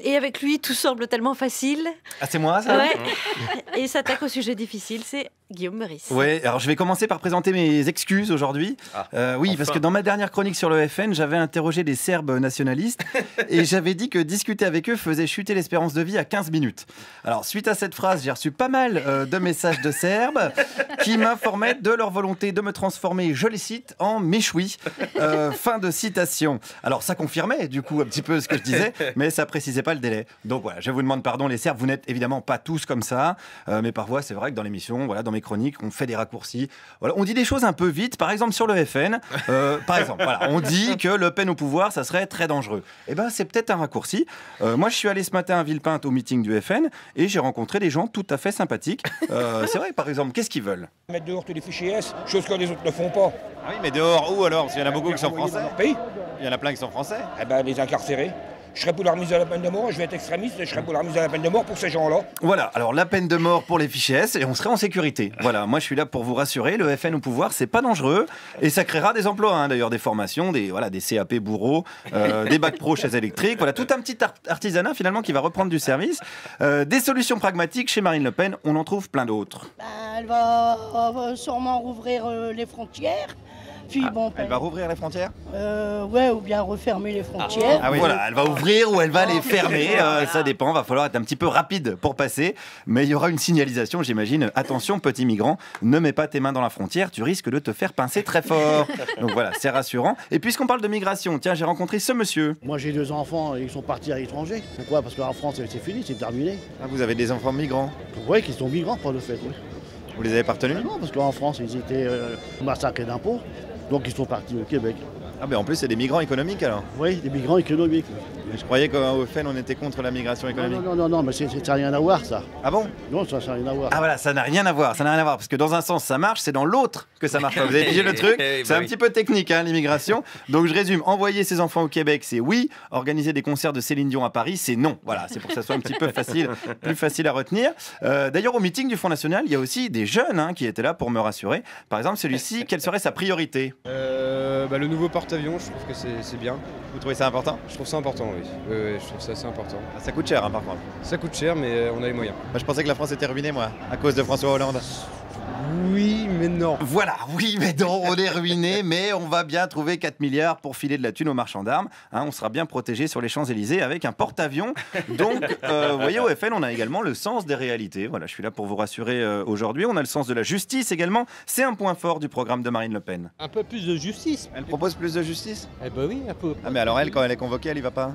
Et avec lui, tout semble tellement facile. Ah, c'est moi, ça? Ouais. Et s'attaque au sujet difficile, c'est Guillaume Meurice. Ouais, alors je vais commencer par présenter mes excuses aujourd'hui. Oui, enfin. parce que dans ma dernière chronique sur le FN, j'avais interrogé des Serbes nationalistes et j'avais dit que discuter avec eux faisait chuter l'espérance de vie à 15 minutes. Alors, suite à cette phrase, j'ai reçu pas mal de messages de Serbes qui m'informaient de leur volonté de me transformer, je les cite, en méchoui. Fin de citation. Alors, ça confirmait du coup un petit peu ce que je disais, mais ça précisait pas le délai. Donc voilà, je vous demande pardon les Serbes, vous n'êtes évidemment pas tous comme ça, mais parfois c'est vrai que dans l'émission, voilà, dans mes chroniques, on fait des raccourcis. Voilà, on dit des choses un peu vite, par exemple sur le FN. Par exemple, voilà, on dit que Le Pen au pouvoir, ça serait très dangereux. Eh ben, c'est peut-être un raccourci. Moi, je suis allé ce matin à Villepinte au meeting du FN et j'ai rencontré des gens tout à fait sympathiques. C'est vrai, par exemple, qu'est-ce qu'ils veulent? Mettre dehors tous les fichiers S, chose que les autres ne font pas. Ah oui, mais dehors où alors? Parce qu'il y en a beaucoup qui sont Envoyer dans français. leur pays. Il y en a plein qui sont français. Eh ben, les incarcérés. Je serais pour la remise à la peine de mort, je vais être extrémiste, je serais pour la remise à la peine de mort pour ces gens-là. Voilà, alors la peine de mort pour les fichiers S et on serait en sécurité. Voilà, moi je suis là pour vous rassurer, le FN au pouvoir, c'est pas dangereux et ça créera des emplois, hein, d'ailleurs des formations, des CAP bourreaux, des bacs pro chaises électriques, voilà, tout un petit artisanat finalement qui va reprendre du service. Des solutions pragmatiques chez Marine Le Pen, on en trouve plein d'autres. Elle va sûrement rouvrir les frontières. Puis, Elle va rouvrir les frontières? Ouais, ou bien refermer les frontières. Ah oui, voilà, elle va ouvrir ou elle va les fermer, ça dépend, va falloir être un petit peu rapide pour passer, mais il y aura une signalisation, j'imagine. Attention, petit migrant, ne mets pas tes mains dans la frontière, tu risques de te faire pincer très fort. Donc voilà, c'est rassurant. Et puisqu'on parle de migration, tiens, j'ai rencontré ce monsieur. Moi j'ai 2 enfants, ils sont partis à l'étranger. Pourquoi? Parce qu'en France c'est fini, c'est terminé. Ah, vous avez des enfants migrants? Oui, qu'ils sont migrants pour le fait. Oui. Vous les avez pas retenus? Non, parce qu'en France ils étaient massacrés d'impôts, donc ils sont partis au Québec. Ah mais en plus c'est des migrants économiques alors? Oui, des migrants économiques. Je croyais qu'au FN on était contre la migration économique. Non, mais ça n'a rien à voir ça. Ah bon? Non, ça n'a rien à voir. Ah voilà, ça n'a rien à voir, parce que dans un sens ça marche, c'est dans l'autre que ça marche pas. Vous avez pigé le truc? C'est un petit peu technique, hein, l'immigration. Donc je résume, envoyer ses enfants au Québec, c'est oui. Organiser des concerts de Céline Dion à Paris, c'est non. Voilà, c'est pour que ça soit un petit peu plus facile à retenir. D'ailleurs, au meeting du Front National, il y a aussi des jeunes qui étaient là pour me rassurer. Par exemple, celui-ci, quelle serait sa priorité? Le nouveau porte-avions, je trouve que c'est bien. Vous trouvez ça important? Je trouve ça important, oui. Je trouve ça assez important. Ah, ça coûte cher par contre. Ça coûte cher, mais on a les moyens. Moi je pensais que la France était ruinée moi, à cause de François Hollande. Oui, mais non. Voilà, oui, mais non, on est ruiné, mais on va bien trouver 4 milliards pour filer de la thune aux marchands d'armes. On sera bien protégé sur les Champs-Élysées avec un porte-avions. Donc, vous voyez, au FN, on a également le sens des réalités. Voilà, je suis là pour vous rassurer aujourd'hui. On a le sens de la justice également. C'est un point fort du programme de Marine Le Pen. Un peu plus de justice. Elle propose plus de justice? Eh ben oui, un peu. Ah mais alors elle, quand elle est convoquée, elle y va pas?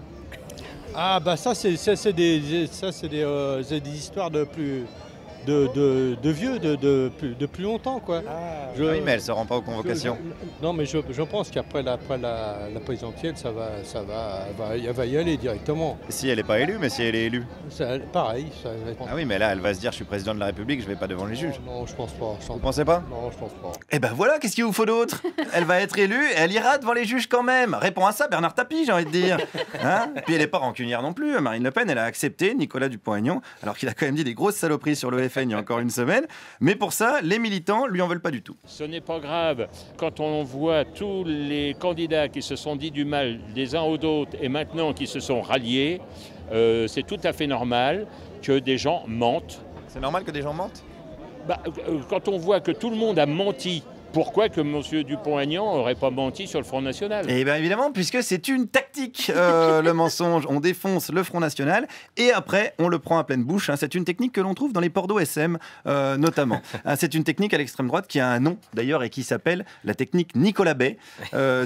Ah bah ça c'est des histoires de plus de vieux, de plus longtemps quoi. Oui, mais elle se rend pas aux convocations. Non mais je pense qu'après la présidentielle, elle va y aller directement. Si elle n'est pas élue, mais si elle est élue. Pareil. Ah oui, mais là, elle va se dire, je suis président de la République, je vais pas devant les juges. Non, je pense pas. Vous pensez pas? Non, je pense pas. Eh ben voilà, qu'est-ce qu'il vous faut d'autre? Elle va être élue et elle ira devant les juges quand même. Réponds à ça, Bernard Tapie, j'ai envie de dire. Puis elle n'est pas rancunière non plus. Marine Le Pen, elle a accepté Nicolas Dupont-Aignan, alors qu'il a quand même dit des grosses saloperies sur le FN il y a encore une semaine. Mais pour ça, les militants lui en veulent pas du tout. Ce n'est pas grave quand on voit tous les candidats qui se sont dit du mal des uns aux autres et maintenant qui se sont ralliés. C'est tout à fait normal que des gens mentent. C'est normal que des gens mentent? Quand on voit que tout le monde a menti, pourquoi que M. Dupont-Aignan n'aurait pas menti sur le Front National? Eh bien évidemment, puisque c'est une tactique, le mensonge. On défonce le Front National et après, on le prend à pleine bouche. C'est une technique que l'on trouve dans les ports d'eau SM, notamment. C'est une technique à l'extrême droite qui a un nom, d'ailleurs, et qui s'appelle la technique Nicolas Bay,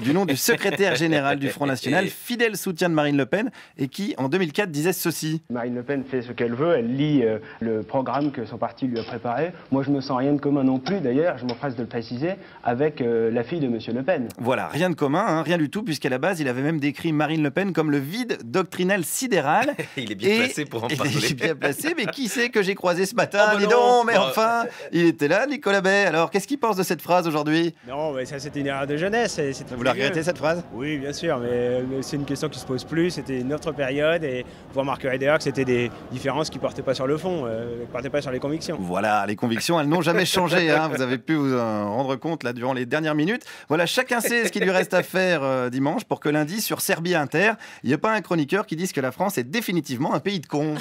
du nom du secrétaire général du Front National, fidèle soutien de Marine Le Pen, et qui, en 2004, disait ceci. Marine Le Pen fait ce qu'elle veut, elle lit le programme que son parti lui a préparé. Moi, je me sens rien de commun non plus, d'ailleurs, je m'empresse de le préciser, avec la fille de M. Le Pen. Voilà, rien de commun, rien du tout, puisqu'à la base, il avait même décrit Marine Le Pen comme le vide doctrinal sidéral. Il est bien placé pour en parler. Il est bien placé, mais qui c'est que j'ai croisé ce matin? Dis donc, mais enfin, il était là, Nicolas Bay. Alors, qu'est-ce qu'il pense de cette phrase aujourd'hui? Non, mais ça, c'était une erreur de jeunesse. Vous la regrettez, cette phrase? Oui, bien sûr, mais c'est une question qui se pose plus. C'était une autre période et vous remarquerez d'ailleurs que c'était des différences qui ne portaient pas sur le fond, qui ne portaient pas sur les convictions. Voilà, les convictions, elles n'ont jamais changé. Vous avez pu vous en rendre compte. compte là durant les dernières minutes. Voilà, chacun sait ce qu'il lui reste à faire dimanche pour que lundi, sur Serbie Inter, il n'y ait pas un chroniqueur qui dise que la France est définitivement un pays de cons.